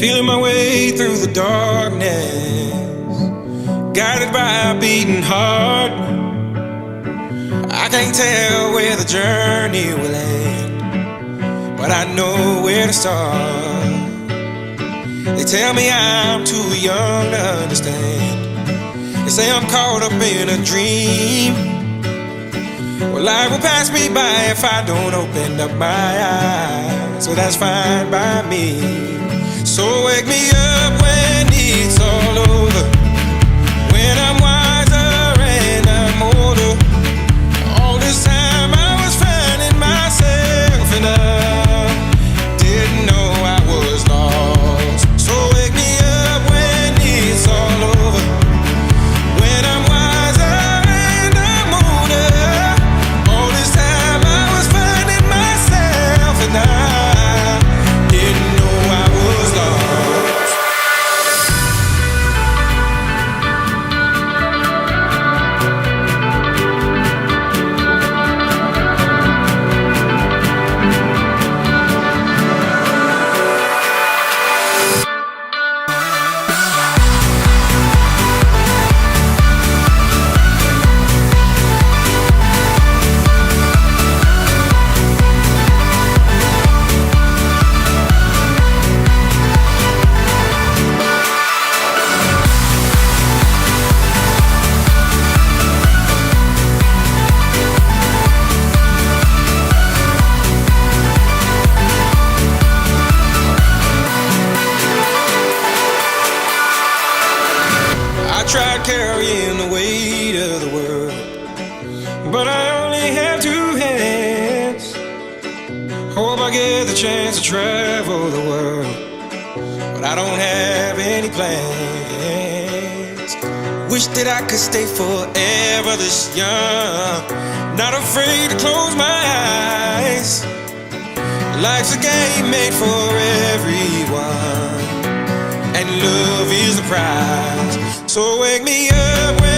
Feeling my way through the darkness, guided by a beating heart. I can't tell where the journey will end, but I know where to start. They tell me I'm too young to understand. They say I'm caught up in a dream. Well, life will pass me by if I don't open up my eyes, so that's fine by me. So wake me up when it's all over, when I'm wiser and I'm older. All this time I was finding myself and I didn't know I was lost. So wake me up when it's all over, when I'm wiser and I'm older. All this time I was finding myself and I didn't know I was lost. I tried carrying the weight of the world, but I only have two hands. Hope I get the chance to travel the world, but I don't have any plans. Wish that I could stay forever this young, not afraid to close my eyes. Life's a game made for everyone, and love is the prize. So wake me up when